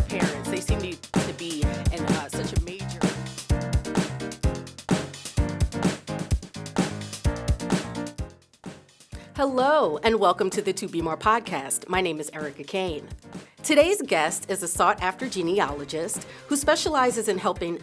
parents. They seem to be in such a major... Hello, and welcome to the WMAR podcast. My name is Erica Kane. Today's guest is a sought-after genealogist who specializes in helping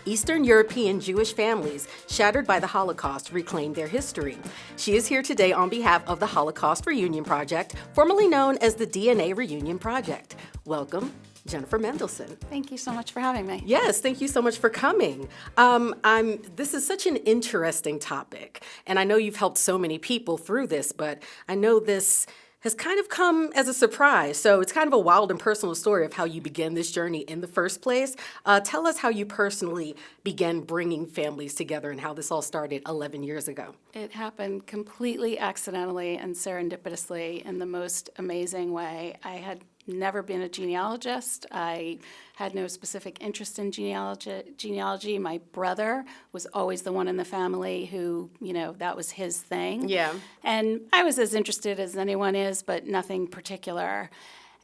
Eastern European Jewish families shattered by the Holocaust reclaim their history. She is here today on behalf of the Holocaust Reunion Project, formerly known as the DNA Reunion Project. Welcome, Jennifer Mendelsohn. Thank you so much for having me. Yes, thank you so much for coming. This is such an interesting topic, and I know you've helped so many people through this, but I know this has kind of come as a surprise. So it's kind of a wild and personal story of how you began this journey in the first place. Tell us how you personally began bringing families together and how this all started 11 years ago. It happened completely accidentally and serendipitously in the most amazing way. I had never been a genealogist. I had no specific interest in genealogy. My brother was always the one in the family who, that was his thing. Yeah. And I was as interested as anyone is, but nothing particular.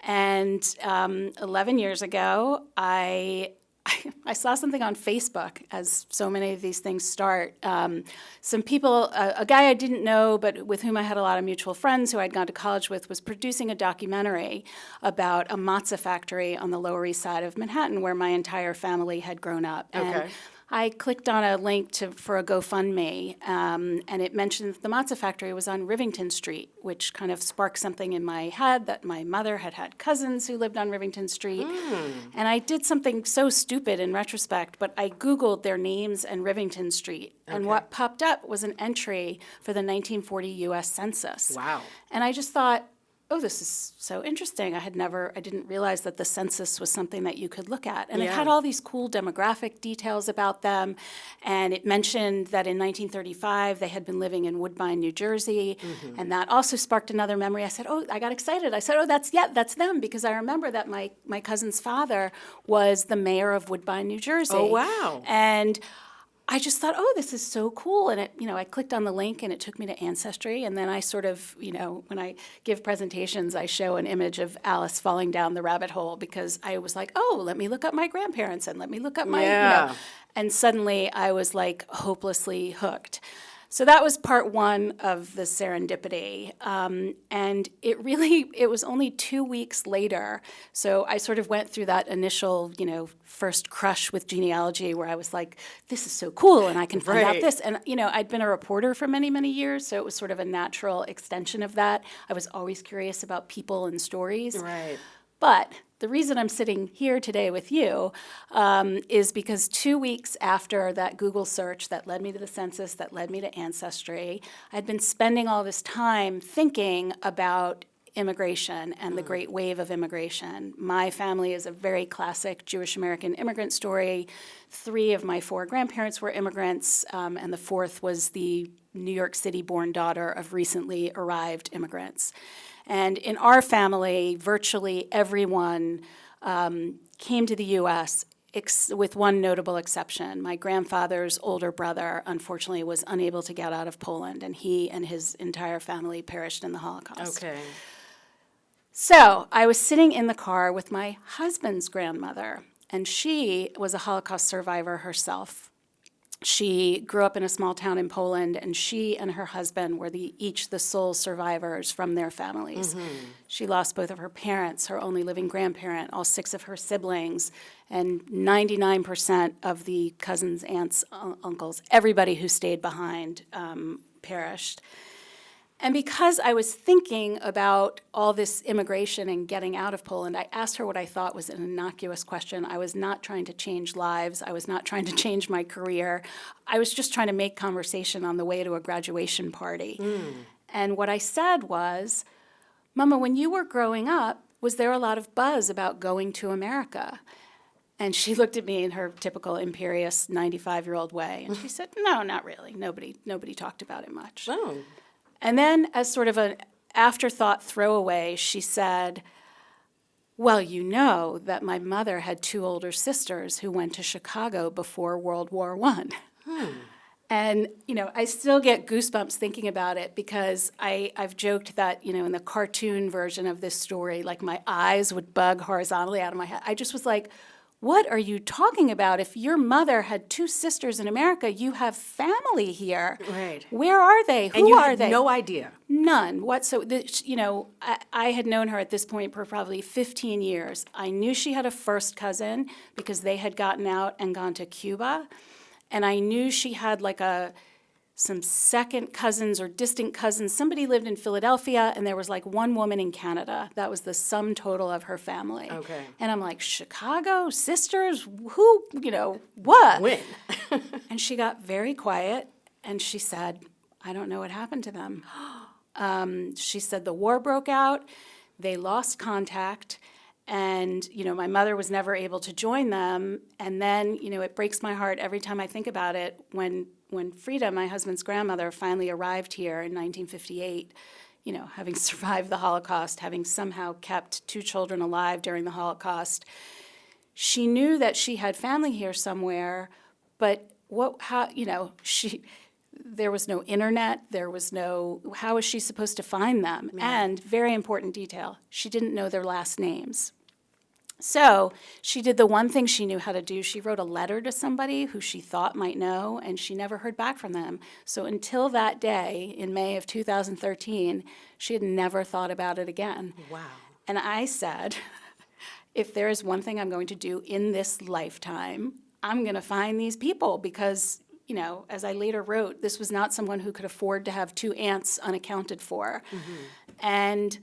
And 11 years ago, I saw something on Facebook, as so many of these things start. Some people, a guy I didn't know, but with whom I had a lot of mutual friends who I'd gone to college with, was producing a documentary about a matzah factory on the Lower East Side of Manhattan where my entire family had grown up. Okay. And I clicked on a link for a GoFundMe, and it mentioned that the matzah factory was on Rivington Street, which kind of sparked something in my head that my mother had cousins who lived on Rivington Street. And I did something so stupid in retrospect, but I Googled their names and Rivington Street. And what popped up was an entry for the 1940 U.S. Census. Wow. And I just thought, oh, this is so interesting. I didn't realize that the census was something that you could look at. And it had all these cool demographic details about them. And it mentioned that in 1935, they had been living in Woodbine, New Jersey. Mm-hmm. And that also sparked another memory. I said, I got excited. I said, that's them. Because I remember that my cousin's father was the mayor of Woodbine, New Jersey. Oh, wow. And I just thought, this is so cool. And I clicked on the link and it took me to Ancestry. And then I sort of, when I give presentations, I show an image of Alice falling down the rabbit hole because I was like, let me look up my grandparents and let me look up my, and suddenly I was like hopelessly hooked. So that was part one of the serendipity. And it was only 2 weeks later. So I sort of went through that initial, first crush with genealogy where I was like, this is so cool and I can find out this. And, I'd been a reporter for many, many years. So it was sort of a natural extension of that. I was always curious about people and stories. Right. But the reason I'm sitting here today with you is because 2 weeks after that Google search that led me to the census, that led me to Ancestry, I'd been spending all this time thinking about immigration and the great wave of immigration. My family is a very classic Jewish American immigrant story. 3 of my 4 grandparents were immigrants, and the 4th was the New York City-born daughter of recently arrived immigrants. And in our family, virtually everyone came to the U.S. With one notable exception. My grandfather's older brother, unfortunately, was unable to get out of Poland, and he and his entire family perished in the Holocaust. Okay. So I was sitting in the car with my husband's grandmother, and she was a Holocaust survivor herself. She grew up in a small town in Poland, and she and her husband were each the sole survivors from their families. Mm-hmm. She lost both of her parents, her only living grandparent, all 6 of her siblings, and 99% of the cousins, aunts, uncles, everybody who stayed behind perished. And because I was thinking about all this immigration and getting out of Poland, I asked her what I thought was an innocuous question. I was not trying to change lives. I was not trying to change my career. I was just trying to make conversation on the way to a graduation party. And what I said was, Mama, when you were growing up, was there a lot of buzz about going to America? And she looked at me in her typical imperious 95-year-old way, and she said, no, not really. Nobody talked about it much. Oh. And then, as sort of an afterthought throwaway, she said, well, you know that my mother had 2 older sisters who went to Chicago before World War I. And, I still get goosebumps thinking about it because I've joked that, in the cartoon version of this story, like my eyes would bug horizontally out of my head. I just was like, what are you talking about? If your mother had 2 sisters in America, you have family here. Right. Where are they? Who And you are had they? no idea. None. I had known her at this point for probably 15 years. I knew she had a first cousin because they had gotten out and gone to Cuba. And I knew she had some second cousins or distant cousins. Somebody lived in Philadelphia, and there was one woman in Canada. That was the sum total of her family. Okay. And I'm like, Chicago, sisters, who, what? When? And she got very quiet, and she said, I don't know what happened to them. She said the war broke out, they lost contact, and, my mother was never able to join them. And then, it breaks my heart every time I think about it when Frida, my husband's grandmother, finally arrived here in 1958, having survived the Holocaust, having somehow kept 2 children alive during the Holocaust. She knew that she had family here somewhere, but there was no internet, how was she supposed to find them? Yeah. And very important detail, she didn't know their last names. So she did the one thing she knew how to do. She wrote a letter to somebody who she thought might know, and she never heard back from them. So until that day in May of 2013, she had never thought about it again. Wow. And I said, if there is one thing I'm going to do in this lifetime, I'm going to find these people because, as I later wrote, this was not someone who could afford to have 2 aunts unaccounted for. Mm-hmm. And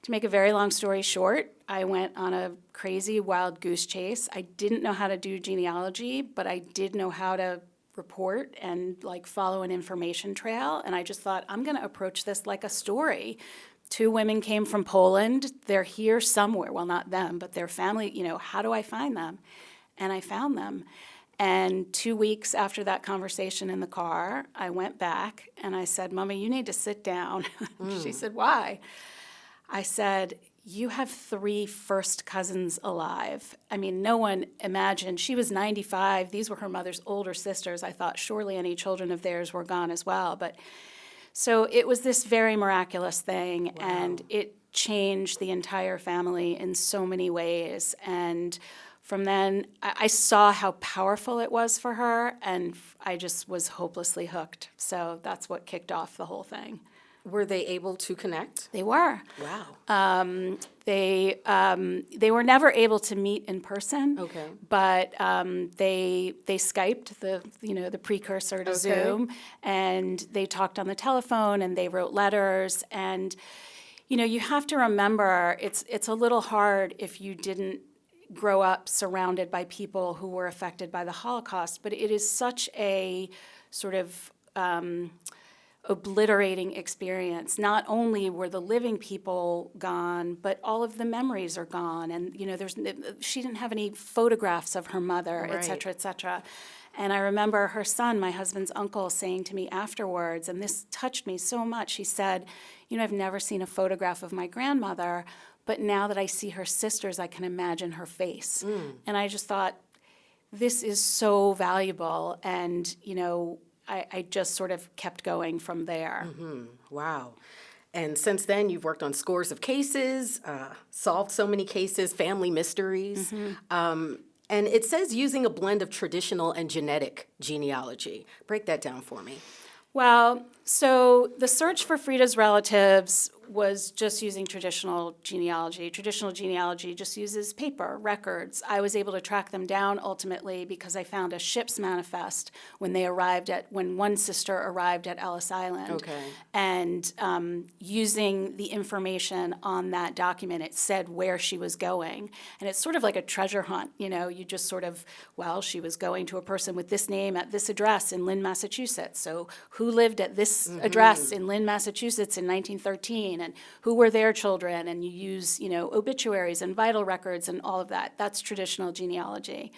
to make a very long story short, I went on a crazy wild goose chase. I didn't know how to do genealogy, but I did know how to report and follow an information trail. And I just thought, I'm going to approach this like a story. 2 women came from Poland. They're here somewhere. Well, not them, but their family. How do I find them? And I found them. And 2 weeks after that conversation in the car, I went back and I said, Mommy, you need to sit down. She said, why? I said, you have 3 first cousins alive. I mean, no one imagined. She was 95. These were her mother's older sisters. I thought surely any children of theirs were gone as well. But so it was this very miraculous thing, wow. And it changed the entire family in so many ways. And from then, I saw how powerful it was for her, and I just was hopelessly hooked. So that's what kicked off the whole thing. Were they able to connect? They were. Wow. They were never able to meet in person. Okay. But they Skyped, the precursor to Zoom, and they talked on the telephone, and they wrote letters. And you have to remember it's a little hard if you didn't grow up surrounded by people who were affected by the Holocaust. But it is such a sort of obliterating experience. Not only were the living people gone, but all of the memories are gone. And she didn't have any photographs of her mother, right. Et cetera, et cetera. And I remember her son, my husband's uncle, saying to me afterwards, and this touched me so much, he said, I've never seen a photograph of my grandmother, but now that I see her sisters, I can imagine her face. And I just thought, this is so valuable. And, I just sort of kept going from there. Mm-hmm. Wow. And since then, you've worked on scores of cases, solved so many cases, family mysteries. Mm-hmm. And it says using a blend of traditional and genetic genealogy. Break that down for me. Well, so the search for Frida's relatives was just using traditional genealogy. Traditional genealogy just uses paper, records. I was able to track them down ultimately because I found a ship's manifest when one sister arrived at Ellis Island. Okay. And using the information on that document, it said where she was going. And it's sort of like a treasure hunt, you just sort of, she was going to a person with this name at this address in Lynn, Massachusetts. So who lived at this address in Lynn, Massachusetts in 1913? And who were their children, and you use, obituaries and vital records and all of that. That's traditional genealogy.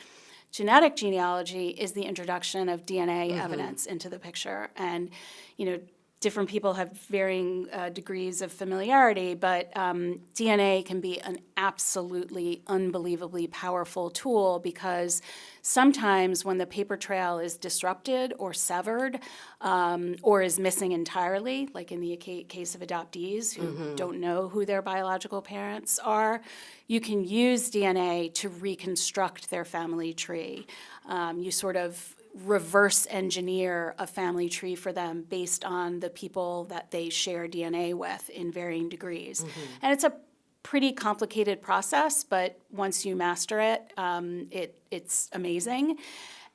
Genetic genealogy is the introduction of DNA evidence into the picture. And, different people have varying degrees of familiarity, but DNA can be an absolutely unbelievably powerful tool because sometimes when the paper trail is disrupted or severed or is missing entirely, like in the case of adoptees who don't know who their biological parents are, you can use DNA to reconstruct their family tree. You sort of reverse engineer a family tree for them based on the people that they share DNA with in varying degrees. And it's a pretty complicated process, but once you master it, it's amazing.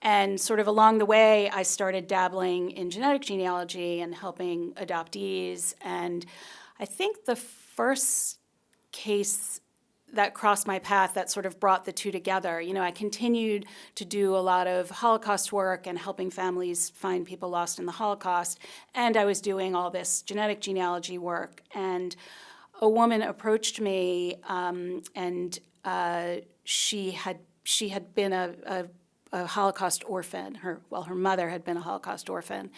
And sort of along the way, I started dabbling in genetic genealogy and helping adoptees. And I think the first case that crossed my path that sort of brought the two together. I continued to do a lot of Holocaust work and helping families find people lost in the Holocaust, and I was doing all this genetic genealogy work. And a woman approached me, and she had been a Holocaust orphan. Her mother had been a Holocaust orphan.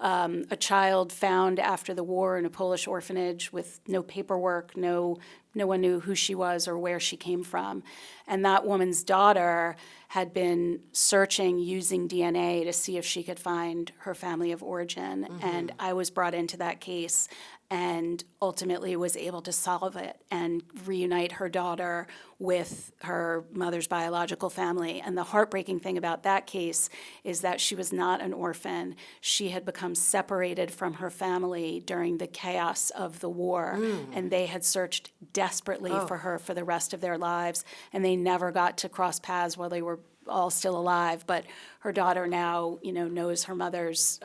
A child found after the war in a Polish orphanage with no paperwork, no one knew who she was or where she came from. And that woman's daughter had been searching using DNA to see if she could find her family of origin. And I was brought into that case and ultimately was able to solve it and reunite her daughter with her mother's biological family. And the heartbreaking thing about that case is that she was not an orphan. She had become separated from her family during the chaos of the war, and they had searched desperately for her for the rest of their lives, and they never got to cross paths while they were all still alive. But her daughter now, knows her mother's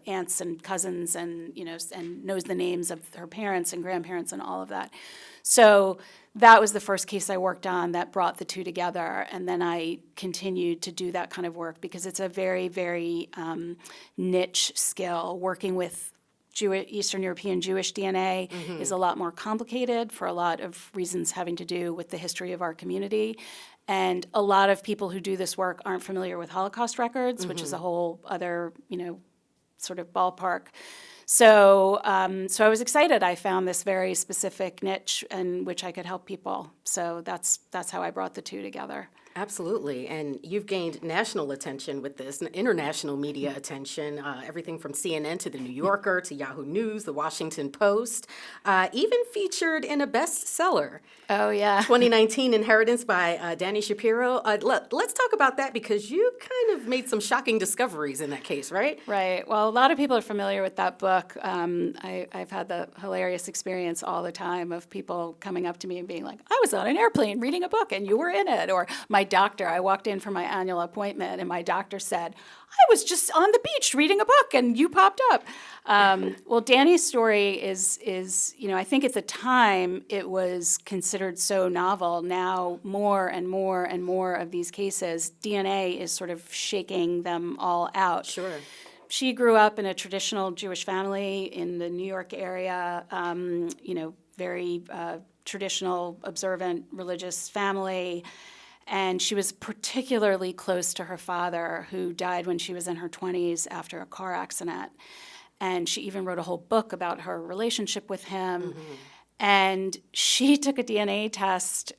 aunts and cousins, and and knows the names of her parents and grandparents and all of that. So that was the first case I worked on that brought the two together, and then I continued to do that kind of work because it's a very, very niche skill. Working with Eastern European Jewish DNA is a lot more complicated for a lot of reasons having to do with the history of our community. And a lot of people who do this work aren't familiar with Holocaust records, which is a whole other, sort of ballpark. So I was excited. I found this very specific niche in which I could help people. So that's how I brought the two together. Absolutely. And you've gained national attention with this, and international media attention, everything from CNN to The New Yorker to Yahoo News, The Washington Post, even featured in a bestseller. Oh, yeah. 2019 Inheritance by Danny Shapiro. Let's talk about that because you kind of made some shocking discoveries in that case, right? Right. Well, a lot of people are familiar with that book. I've had the hilarious experience all the time of people coming up to me and being like, I was on an airplane reading a book and you were in it. Or my doctor, I walked in for my annual appointment and my doctor said, I was just on the beach reading a book and you popped up. Well, Danny's story is I think at the time it was considered so novel. Now more and more and more of these cases, DNA is sort of shaking them all out. Sure. She grew up in a traditional Jewish family in the New York area, very traditional, observant, religious family. And she was particularly close to her father, who died when she was in her 20s after a car accident. And she even wrote a whole book about her relationship with him. And she took a DNA test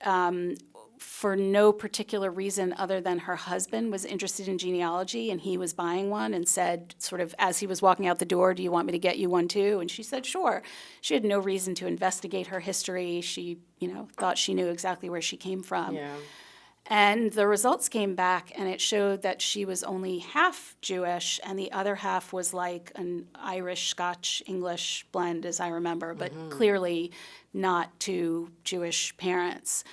for no particular reason other than her husband was interested in genealogy and he was buying one and said, sort of as he was walking out the door, do you want me to get you one too? And she said, sure. She had no reason to investigate her history. She, thought she knew exactly where she came from. Yeah. And the results came back, and it showed that she was only half Jewish, and the other half was like an Irish, Scotch, English blend, as I remember, but clearly not to Jewish parents.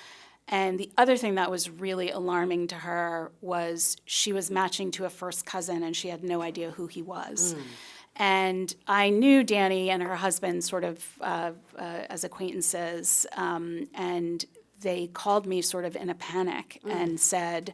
And the other thing that was really alarming to her was she was matching to a first cousin, and she had no idea who he was. And I knew Danny and her husband sort of as acquaintances, and they called me sort of in a panic and said,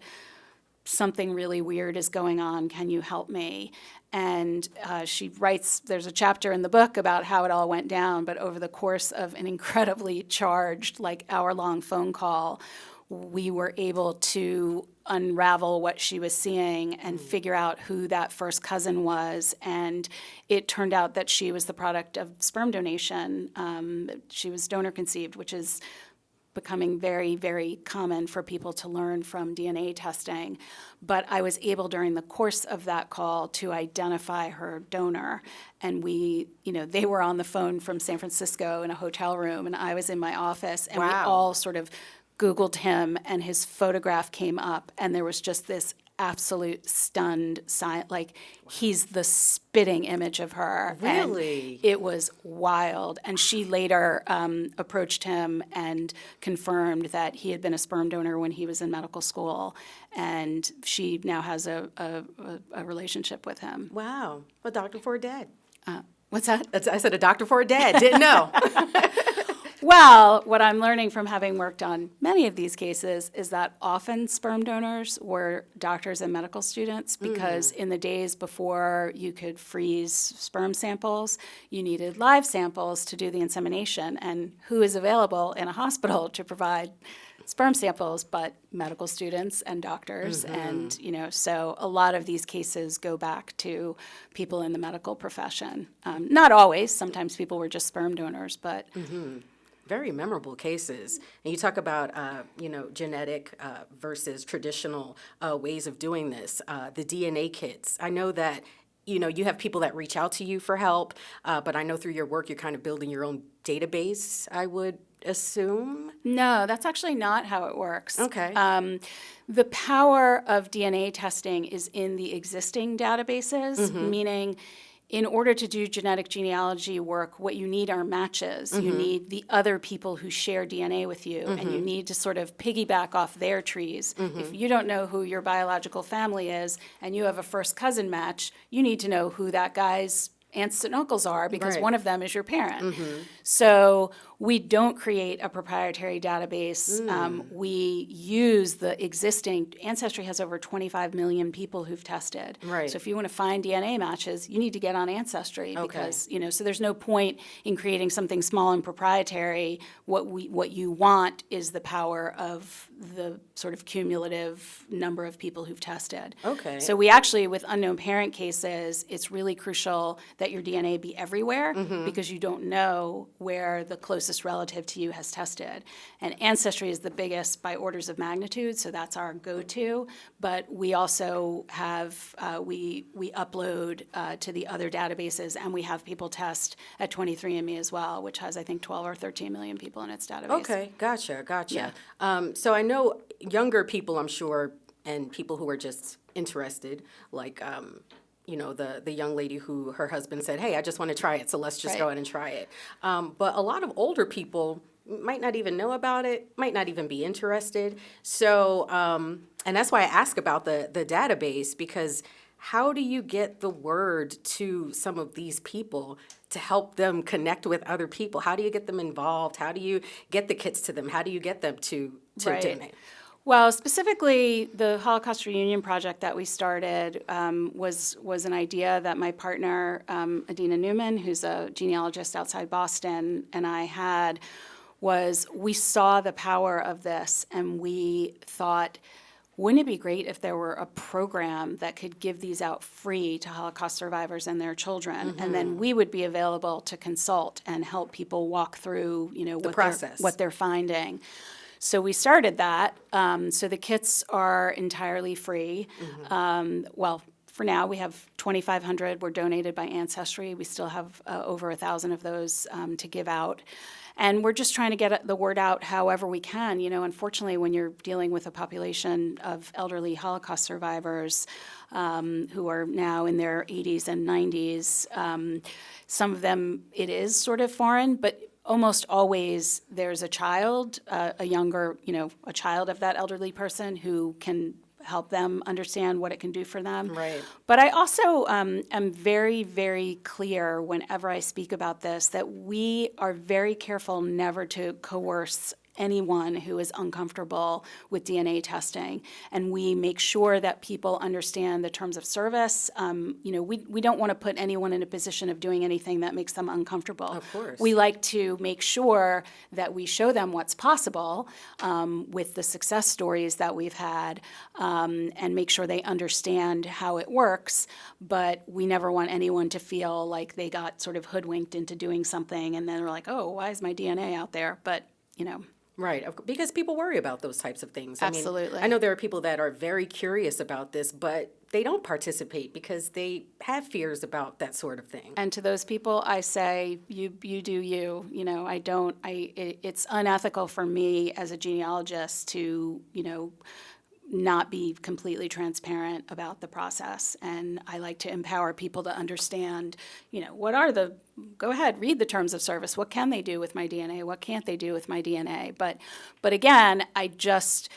something really weird is going on. Can you help me? And she writes, there's a chapter in the book about how it all went down, but over the course of an incredibly charged, hour-long phone call, we were able to unravel what she was seeing and figure out who that first cousin was. And it turned out that she was the product of sperm donation. She was donor conceived, which is becoming very, very common for people to learn from DNA testing. But I was able during the course of that call to identify her donor. And they were on the phone from San Francisco in a hotel room, and I was in my office, and we all sort of Googled him, and his photograph came up, and there was just this absolute stunned silence. Like, he's the spitting image of her. Really? And it was wild. And she later approached him and confirmed that he had been a sperm donor when he was in medical school, and she now has a relationship with him. Wow. A doctor for a dad. What's that? I said a doctor for a dad. Didn't know. Well, what I'm learning from having worked on many of these cases is that often sperm donors were doctors and medical students, because in the days before you could freeze sperm samples, you needed live samples to do the insemination. And who is available in a hospital to provide sperm samples but medical students and doctors? And, so a lot of these cases go back to people in the medical profession. Not always. Sometimes people were just sperm donors, but... Very memorable cases. And you talk about, genetic versus traditional ways of doing this. The DNA kits. I know that, you have people that reach out to you for help, but I know through your work you're kind of building your own database, I would assume? No, that's actually not how it works. Okay. The power of DNA testing is in the existing databases, meaning in order to do genetic genealogy work, what you need are matches. You need the other people who share DNA with you, and you need to sort of piggyback off their trees. If you don't know who your biological family is and you have a first cousin match, you need to know who that guy's aunts and uncles are, because one of them is your parent. So we don't create a proprietary database. We use the existing. Ancestry has over 25 million people who've tested. Right. So if you want to find DNA matches, you need to get on Ancestry, because so there's no point in creating something small and proprietary. What you want is the power of the sort of cumulative number of people who've tested. Okay. So we actually, with unknown parent cases, it's really crucial that your DNA be everywhere, because you don't know where the closest relative to you has tested. And Ancestry is the biggest by orders of magnitude, so that's our go-to. But we also have, we upload to the other databases, and we have people test at 23andMe as well, which has, I think, 12 or 13 million people in its database. Okay, gotcha. Yeah. So I know younger people, I'm sure, and people who are just interested, like the young lady who her husband said, hey, I just want to try it, so let's just go ahead and try it. But a lot of older people might not even know about it, might not even be interested. So, and that's why I ask about the database, because how do you get the word to some of these people to help them connect with other people? How do you get them involved? How do you get the kits to them? How do you get them to donate? Well, specifically, the Holocaust Reunion Project that we started was an idea that my partner, Adina Newman, who's a genealogist outside Boston, and I had. We saw the power of this, and we thought, wouldn't it be great if there were a program that could give these out free to Holocaust survivors and their children, and then we would be available to consult and help people walk through, what they're finding. So we started that. So the kits are entirely free. For now, we have 2,500 were donated by Ancestry. We still have over 1,000 of those to give out. And we're just trying to get the word out however we can. Unfortunately, when you're dealing with a population of elderly Holocaust survivors who are now in their 80s and 90s, some of them, it is sort of foreign, but almost always there's a child, a child of that elderly person who can help them understand what it can do for them. Right. But I also am very, very clear whenever I speak about this that we are very careful never to coerce anyone who is uncomfortable with DNA testing. And we make sure that people understand the terms of service. We don't want to put anyone in a position of doing anything that makes them uncomfortable. Of course. We like to make sure that we show them what's possible with the success stories that we've had, and make sure they understand how it works. But we never want anyone to feel like they got sort of hoodwinked into doing something and then they're like, oh, why is my DNA out there? But, Right, because people worry about those types of things. Absolutely. I know there are people that are very curious about this, but they don't participate because they have fears about that sort of thing. And to those people, I say, you do you. It's unethical for me as a genealogist to, not be completely transparent about the process. And I like to empower people to understand, go ahead, read the terms of service. What can they do with my DNA? What can't they do with my DNA? But again, I just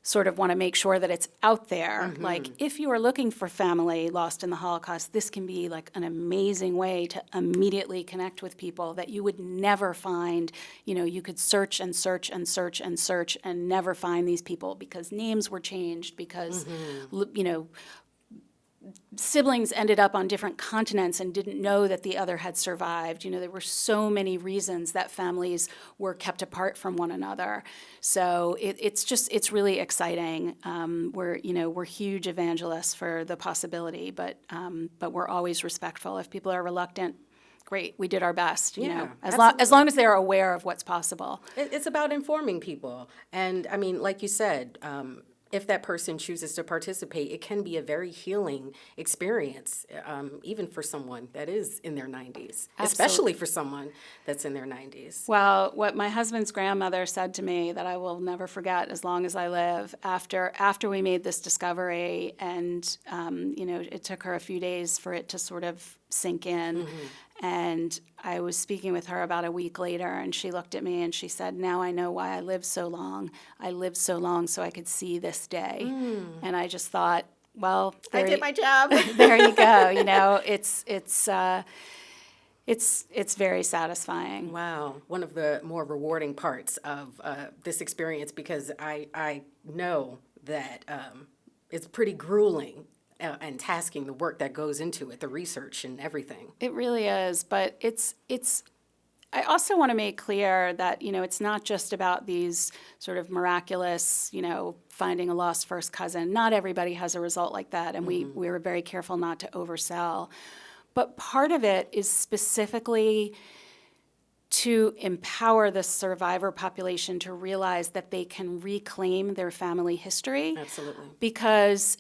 sort of want to make sure that it's out there. Mm-hmm. Like, if you are looking for family lost in the Holocaust, this can be like an amazing way to immediately connect with people that you would never find. You could search and search and search and search and never find these people because names were changed, because, siblings ended up on different continents and didn't know that the other had survived. There were so many reasons that families were kept apart from one another. So it's really exciting. We're huge evangelists for the possibility, but we're always respectful. If people are reluctant, great, we did our best. As long as they're aware of what's possible. It's about informing people, and like you said. If that person chooses to participate, it can be a very healing experience, even for someone that is in their 90s, especially for someone that's in their 90s. Well, what my husband's grandmother said to me that I will never forget as long as I live, after we made this discovery, and it took her a few days for it to sort of sink in. Mm-hmm. And I was speaking with her about a week later, and she looked at me and she said, now I know why I lived so long. I lived so long so I could see this day. Mm. And I just thought, well, I did my job. There you go. It's very satisfying. Wow. One of the more rewarding parts of this experience, because I know that it's pretty grueling. And tasking, the work that goes into it, the research and everything. It really is, but it's. I also want to make clear that it's not just about these sort of miraculous, finding a lost first cousin. Not everybody has a result like that, and we were very careful not to oversell. But part of it is specifically to empower the survivor population to realize that they can reclaim their family history. Absolutely. Because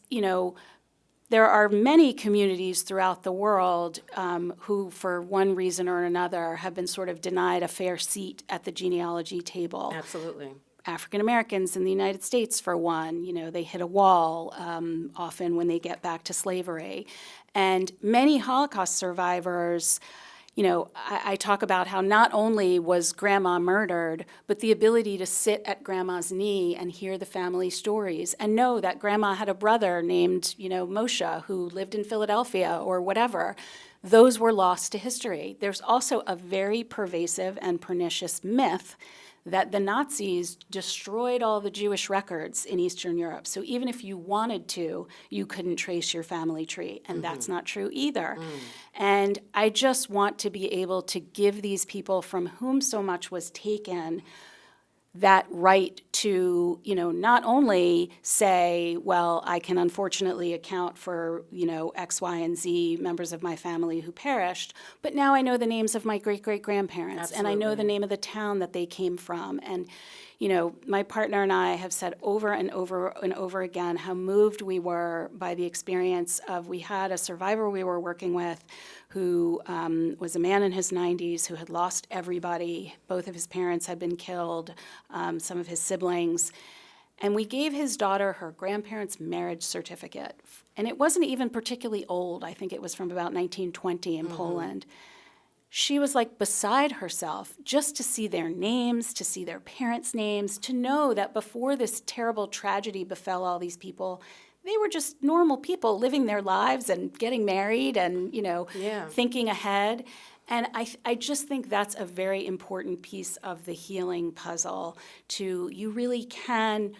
there are many communities throughout the world who, for one reason or another, have been sort of denied a fair seat at the genealogy table. Absolutely. African Americans in the United States, for one, they hit a wall often when they get back to slavery. And many Holocaust survivors, I talk about how not only was Grandma murdered, but the ability to sit at Grandma's knee and hear the family stories and know that Grandma had a brother named, Moshe, who lived in Philadelphia or whatever. Those were lost to history. There's also a very pervasive and pernicious myth that the Nazis destroyed all the Jewish records in Eastern Europe. So even if you wanted to, you couldn't trace your family tree, and that's not true either. And I just want to be able to give these people from whom so much was taken that right to, not only say, well, I can unfortunately account for, X, Y, and Z members of my family who perished, but now I know the names of my great-great-grandparents, and I know the name of the town that they came from. And, my partner and I have said over and over and over again how moved we were by the experience of, we had a survivor we were working with who was a man in his 90s who had lost everybody. Both of his parents had been killed, some of his siblings. And we gave his daughter her grandparents' marriage certificate. And it wasn't even particularly old. I think it was from about 1920 in Poland. She was like beside herself just to see their names, to see their parents' names, to know that before this terrible tragedy befell all these people, they were just normal people living their lives and getting married and, thinking ahead. And I just think that's a very important piece of the healing puzzle. You really can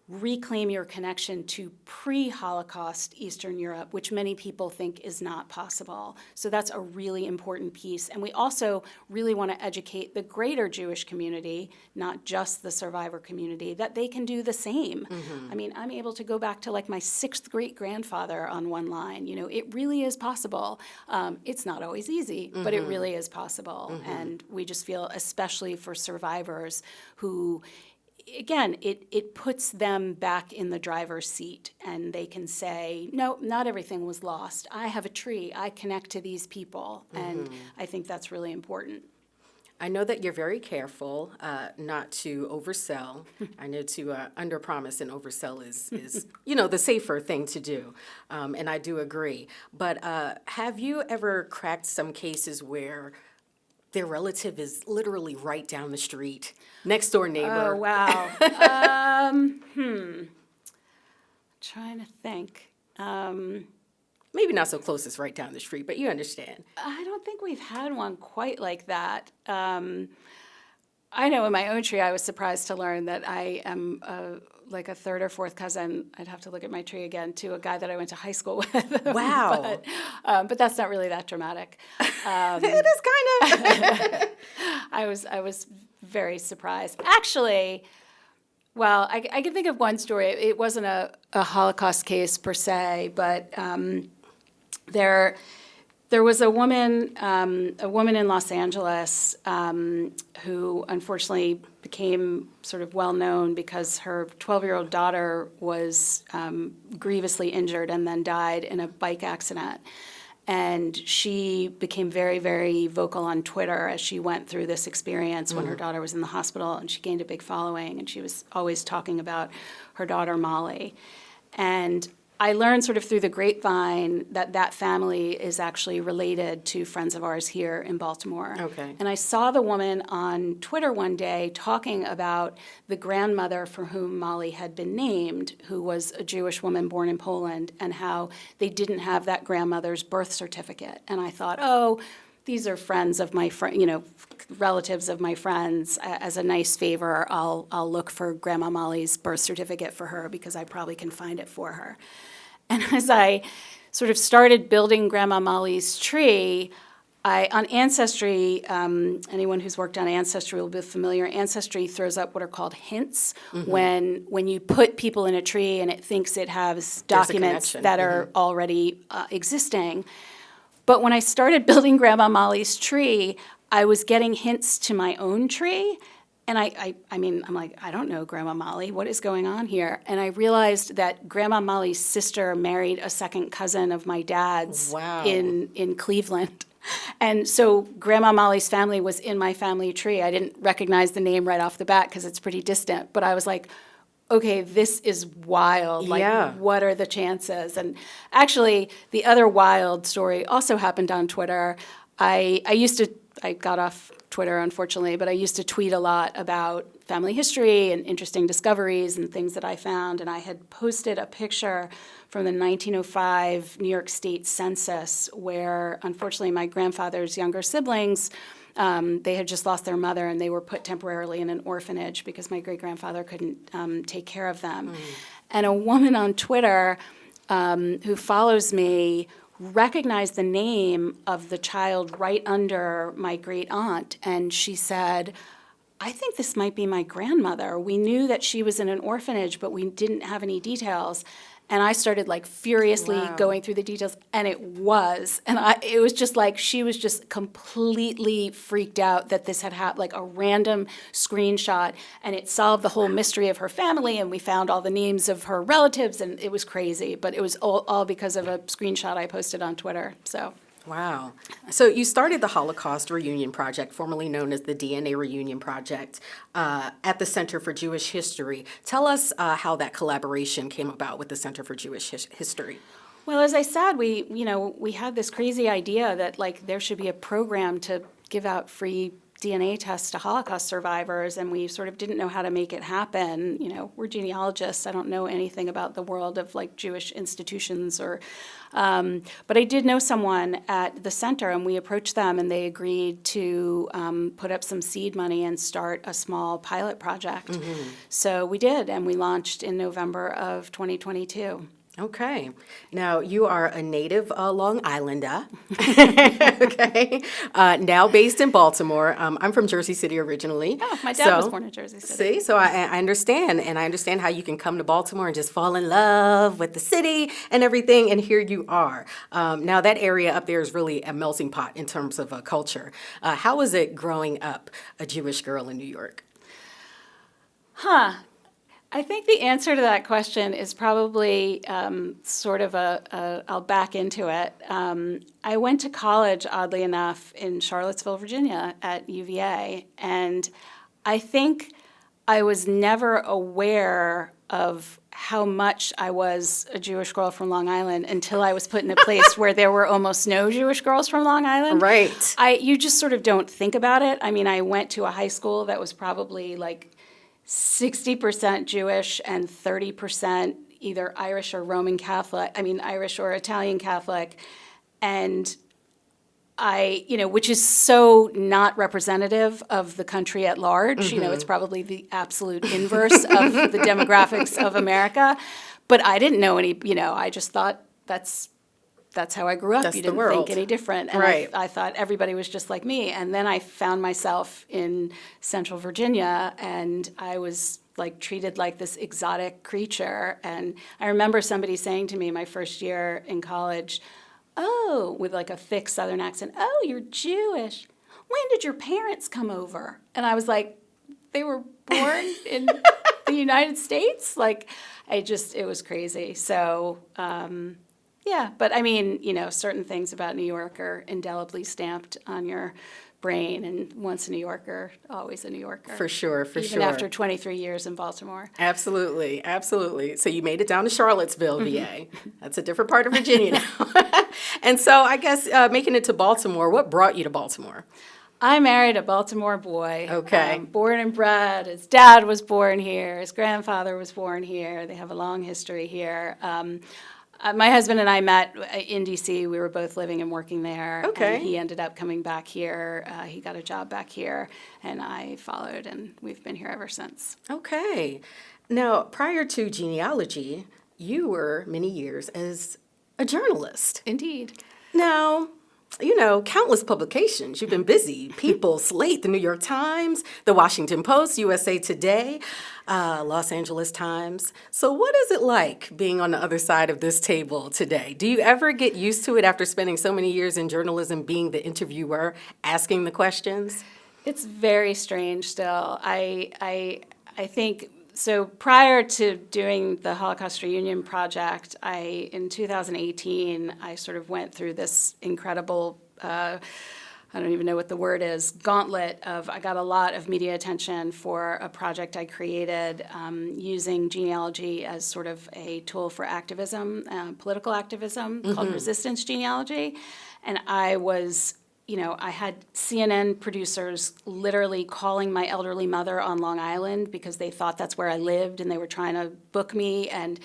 reclaim your connection to pre-Holocaust Eastern Europe, which many people think is not possible. So that's a really important piece. And we also really want to educate the greater Jewish community, not just the survivor community, that they can do the same. I mean, I'm able to go back to like my 6th great-grandfather on one line. It really is possible. It's not always easy, but it really is possible. And we just feel, especially for survivors who, again, it puts them back in the driver's seat, and they can say, no, not everything was lost. I have a tree. I connect to these people, and I think that's really important. I know that you're very careful not to oversell. I know to underpromise and oversell is the safer thing to do, and I do agree. But have you ever cracked some cases where their relative is literally right down the street, next door neighbor? Oh, wow. Trying to think. Maybe not so close as right down the street, but you understand. I don't think we've had one quite like that. I know in my own tree, I was surprised to learn that I am like a 3rd or 4th cousin. I'd have to look at my tree again, to a guy that I went to high school with. Wow. But that's not really that dramatic. It is kind of. I was very surprised. Actually, well, I can think of one story. It wasn't a Holocaust case per se, but there was a woman in Los Angeles who unfortunately became sort of well known because her 12-year-old daughter was grievously injured and then died in a bike accident. And she became very, very vocal on Twitter as she went through this experience when her daughter was in the hospital, and she gained a big following, and she was always talking about her daughter, Molly. And I learned sort of through the grapevine that family is actually related to friends of ours here in Baltimore. Okay. And I saw the woman on Twitter one day talking about the grandmother for whom Molly had been named, who was a Jewish woman born in Poland, and how they didn't have that grandmother's birth certificate. And I thought, oh, these are friends of my relatives of my friends. As a nice favor, I'll look for Grandma Molly's birth certificate for her because I probably can find it for her. And as I sort of started building Grandma Molly's tree, on Ancestry, anyone who's worked on Ancestry will be familiar. Ancestry throws up what are called hints when you put people in a tree and it thinks it has documents that are already existing. But when I started building Grandma Molly's tree, I was getting hints to my own tree. And I'm like, I don't know Grandma Molly. What is going on here? And I realized that Grandma Molly's sister married a second cousin of my dad's in Cleveland. And so Grandma Molly's family was in my family tree. I didn't recognize the name right off the bat because it's pretty distant. But I was like, okay, this is wild. Like, what are the chances? And actually, the other wild story also happened on Twitter. I got off Twitter, unfortunately, but I used to tweet a lot about family history and interesting discoveries and things that I found. And I had posted a picture from the 1905 New York State Census where, unfortunately, my grandfather's younger siblings, they had just lost their mother and they were put temporarily in an orphanage because my great-grandfather couldn't take care of them. And a woman on Twitter who follows me recognized the name of the child right under my great aunt, and she said, I think this might be my grandmother. We knew that she was in an orphanage, but we didn't have any details. And I started like furiously going through the details, and it was. And it was just like she was just completely freaked out that this had happened, like a random screenshot, and it solved the whole mystery of her family, and we found all the names of her relatives, and it was crazy. But it was all because of a screenshot I posted on Twitter. So. Wow. So you started the Holocaust Reunion Project, formerly known as the DNA Reunion Project, at the Center for Jewish History. Tell us how that collaboration came about with the Center for Jewish History. Well, as I said, we had this crazy idea that like there should be a program to give out free DNA tests to Holocaust survivors, and we sort of didn't know how to make it happen. We're genealogists. I don't know anything about the world of like Jewish institutions but I did know someone at the center, and we approached them, and they agreed to put up some seed money and start a small pilot project. Mm-hmm. So we did, and we launched in November of 2022. Okay. Now, you are a native Long Islander, okay, now based in Baltimore. I'm from Jersey City originally. Oh, my dad was born in Jersey City. See, so I understand, and I understand how you can come to Baltimore and just fall in love with the city and everything, and here you are. Now, that area up there is really a melting pot in terms of culture. How was it growing up a Jewish girl in New York? I think the answer to that question is probably sort of I'll back into it. I went to college, oddly enough, in Charlottesville, Virginia at UVA, and I think I was never aware of how much I was a Jewish girl from Long Island until I was put in a place where there were almost no Jewish girls from Long Island. Right. You just sort of don't think about it. I mean, I went to a high school that was probably like 60% Jewish and 30% either Irish or Irish or Italian Catholic. And which is so not representative of the country at large. Mm-hmm. It's probably the absolute inverse of the demographics of America. But I didn't know any, I just thought that's how I grew up. That's you didn't think any different. And right. I thought everybody was just like me. And then I found myself in Central Virginia, and I was like treated like this exotic creature. And I remember somebody saying to me my first year in college, "Oh," with like a thick Southern accent, "Oh, you're Jewish. When did your parents come over?" And I was like, "They were born in the United States?" Like, it was crazy. So, yeah, but I mean, certain things about New York are indelibly stamped on your brain, and once a New Yorker, always a New Yorker. For sure. Even after 23 years in Baltimore. Absolutely. So you made it down to Charlottesville, VA. That's a different part of Virginia now. And so I guess making it to Baltimore, what brought you to Baltimore? I married a Baltimore boy. Okay. Born and bred. His dad was born here. His grandfather was born here. They have a long history here. My husband and I met in D.C. We were both living and working there. Okay. And he ended up coming back here. He got a job back here, and I followed, and we've been here ever since. Okay. Now, prior to genealogy, you were many years as a journalist. Indeed. Now, countless publications. You've been busy. People, Slate, the New York Times, the Washington Post, USA Today, Los Angeles Times. So what is it like being on the other side of this table today? Do you ever get used to it after spending so many years in journalism, being the interviewer, asking the questions? It's very strange still. I think... So prior to doing the Holocaust Reunion Project, in 2018, I sort of went through this incredible, I don't even know what the word is, gauntlet of, I got a lot of media attention for a project I created using genealogy as sort of a tool for activism, political activism, called resistance genealogy. And I was... I had CNN producers literally calling my elderly mother on Long Island because they thought that's where I lived, and they were trying to book me. And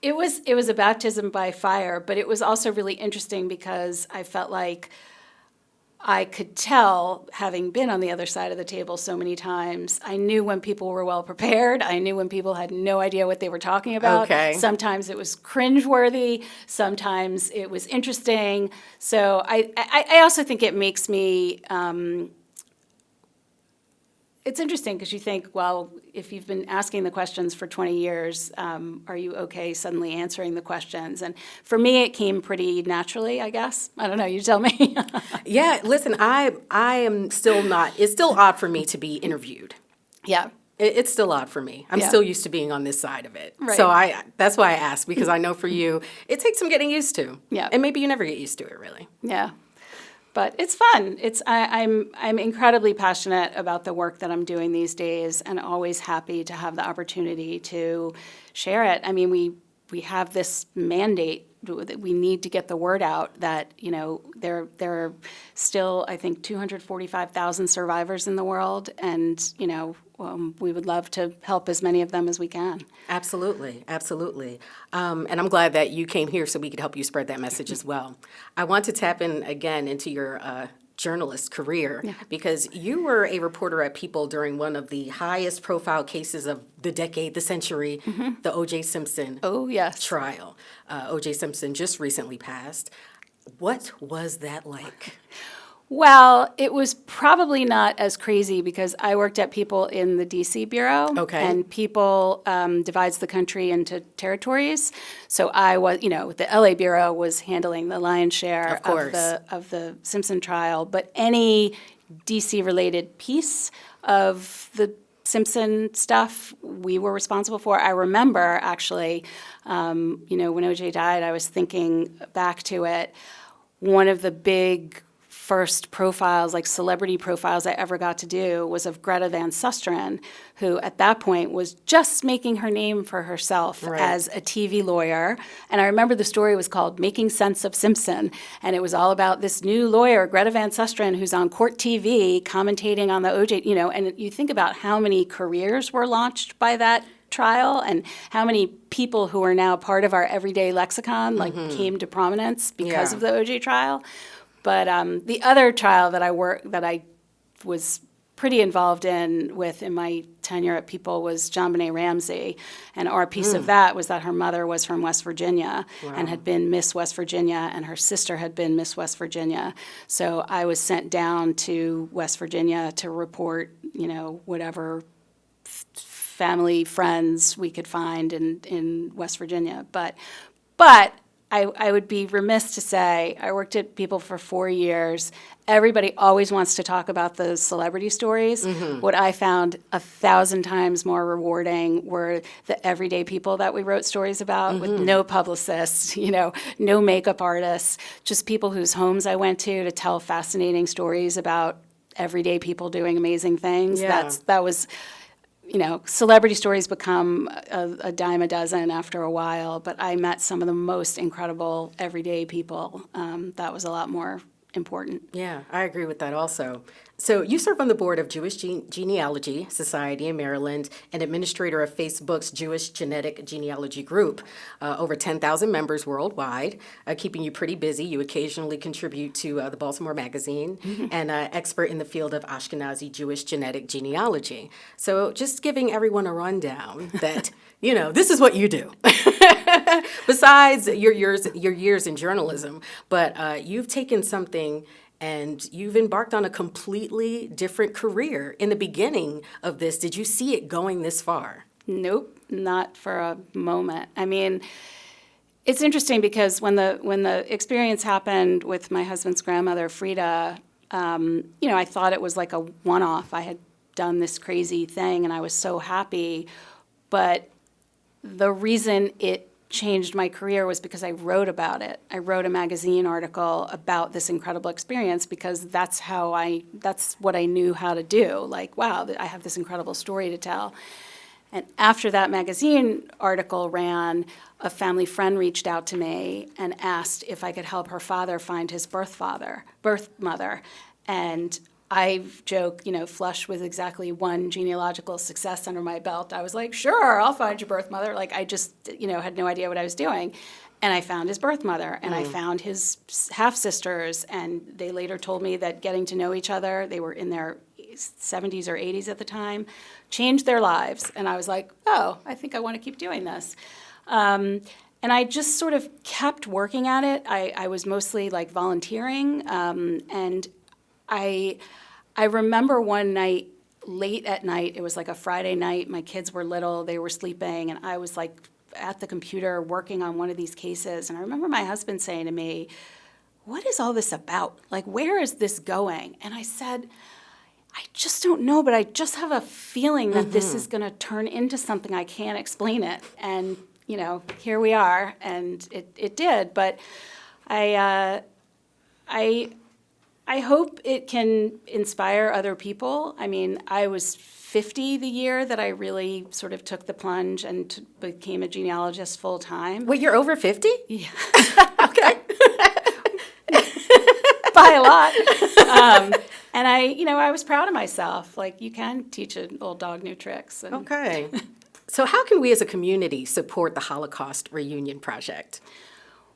it was a baptism by fire, but it was also really interesting because I felt like I could tell, having been on the other side of the table so many times, I knew when people were well prepared. I knew when people had no idea what they were talking about. Okay. Sometimes it was cringeworthy. Sometimes it was interesting. So I also think it makes me... It's interesting because you think, well, if you've been asking the questions for 20 years, are you okay suddenly answering the questions? And for me, it came pretty naturally, I guess. I don't know. You tell me. Yeah, listen, I am still not, it's still odd for me to be interviewed. Yeah. It's still odd for me. I'm still used to being on this side of it. Right. So that's why I asked, because I know for you, it takes some getting used to. Yeah. And maybe you never get used to it, really. Yeah. But it's fun. I'm incredibly passionate about the work that I'm doing these days, and always happy to have the opportunity to share it. I mean, we have this mandate that we need to get the word out that, there are still, I think, 245,000 survivors in the world, and, we would love to help as many of them as we can. Absolutely, absolutely. And I'm glad that you came here so we could help you spread that message as well. I want to tap in again into your journalist career because you were a reporter at People during one of the highest profile cases of the decade, the century, the O.J. Simpson trial. O.J. Simpson just recently passed. What was that like? Well, it was probably not as crazy because I worked at People in the D.C. bureau. Okay. And People divides the country into territories. So I was, the L.A. bureau was handling the lion's share of the Simpson trial. But any D.C.-related piece of the Simpson stuff we were responsible for. I remember, actually, when O.J. died, I was thinking back to it. One of the big first profiles, like celebrity profiles I ever got to do was of Greta Van Susteren, who at that point was just making her name for herself as a TV lawyer. And I remember the story was called Making Sense of Simpson. And it was all about this new lawyer, Greta Van Susteren, who's on court TV commentating on the OJ, and you think about how many careers were launched by that trial and how many people who are now part of our everyday lexicon came to prominence because of the OJ trial. But the other trial that I was pretty involved in my tenure at People was JonBenet Ramsey, and our piece of that was that her mother was from West Virginia and had been Miss West Virginia, and her sister had been Miss West Virginia. So I was sent down to West Virginia to report, whatever family friends we could find in West Virginia, but. I would be remiss to say I worked at People for 4 years. Everybody always wants to talk about the celebrity stories. What I found 1,000 times more rewarding were the everyday people that we wrote stories about with no publicists, no makeup artists, just people whose homes I went to tell fascinating stories about everyday people doing amazing things. That was... celebrity stories become a dime a dozen after a while, but I met some of the most incredible everyday people. That was a lot more important. Yeah, I agree with that also. So you serve on the board of Jewish Genealogy Society in Maryland and administrator of Facebook's Jewish Genetic Genealogy Group. Over 10,000 members worldwide, keeping you pretty busy. You occasionally contribute to the Baltimore Magazine and expert in the field of Ashkenazi Jewish genetic genealogy. So just giving everyone a rundown that, this is what you do. Besides your years in journalism, but you've taken something and you've embarked on a completely different career. In the beginning of this, did you see it going this far? Nope, not for a moment. I mean, it's interesting because when the experience happened with my husband's grandmother, Frida, I thought it was like a one-off. I had done this crazy thing and I was so happy, but the reason it changed my career was because I wrote about it. I wrote a magazine article about this incredible experience because that's what I knew how to do. Like, wow, I have this incredible story to tell. And after that magazine article ran, a family friend reached out to me and asked if I could help her father find his birth mother. And I joke, flush with exactly one genealogical success under my belt. I was like, sure, I'll find your birth mother. Like, I just, had no idea what I was doing. And I found his birth mother, and I found his half-sisters, and they later told me that getting to know each other, they were in their 70s or 80s at the time, changed their lives. And I was like, oh, I think I want to keep doing this. And I just sort of kept working at it. I was mostly like volunteering, and I remember one night, late at night, it was like a Friday night, my kids were little, they were sleeping, and I was like at the computer working on one of these cases, and I remember my husband saying to me, what is all this about? Like, where is this going? And I said, I just don't know, but I just have a feeling that this is going to turn into something. I can't explain it. And, here we are, and it did, but I I hope it can inspire other people. I mean, I was 50 the year that I really sort of took the plunge and became a genealogist full time. Wait, you're over 50? Yeah. Okay. By a lot. And I was proud of myself. Like, you can teach an old dog new tricks. And Okay. So how can we as a community support the Holocaust Reunion Project?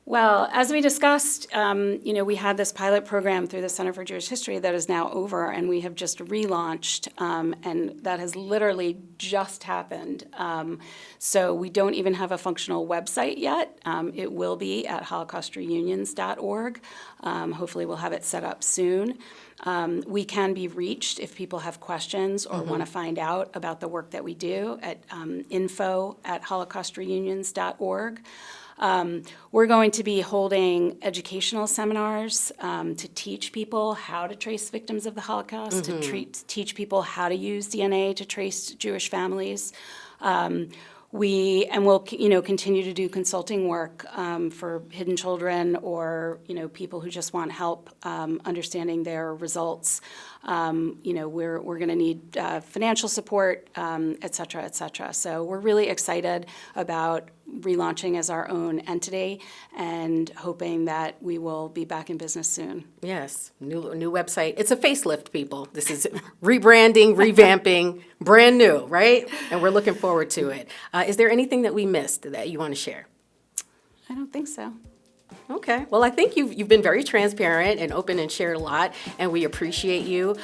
Well, as we discussed, we had this pilot program through the Center for Jewish History that is now over, and we have just relaunched, and that has literally just happened. So we don't even have a functional website yet. It will be at holocaustreunions.org. Hopefully we'll have it set up soon. We can be reached if people have questions or want to find out about the work that we do at info@holocaustreunions.org. We're going to be holding educational seminars to teach people how to trace victims of the Holocaust, to teach people how to use DNA to trace Jewish families. We'll continue to do consulting work for hidden children or people who just want help understanding their results. We're going to need financial support, et cetera, et cetera. So we're really excited about relaunching as our own entity and hoping that we will be back in business soon. Yes, new website. It's a facelift, people. This is rebranding, revamping, brand new, right? And we're looking forward to it. Is there anything that we missed that you want to share? I don't think so. Okay. Well, I think you've been very transparent and open and shared a lot, and we appreciate you.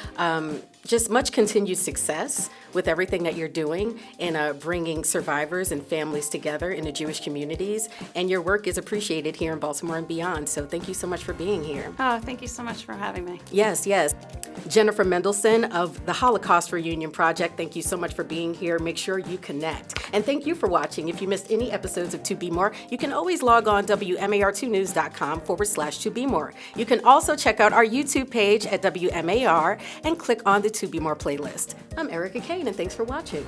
Just much continued success with everything that you're doing in bringing survivors and families together in the Jewish communities. And your work is appreciated here in Baltimore and beyond. So thank you so much for being here. Oh, thank you so much for having me. Yes, yes. Jennifer Mendelsohn of the Holocaust Reunion Project, thank you so much for being here. Make sure you connect. And thank you for watching. If you missed any episodes of To Be More, you can always log on WMAR2news.com/To Be More. You can also check out our YouTube page at WMAR and click on the To Be More playlist. I'm Erica Kane, and thanks for watching.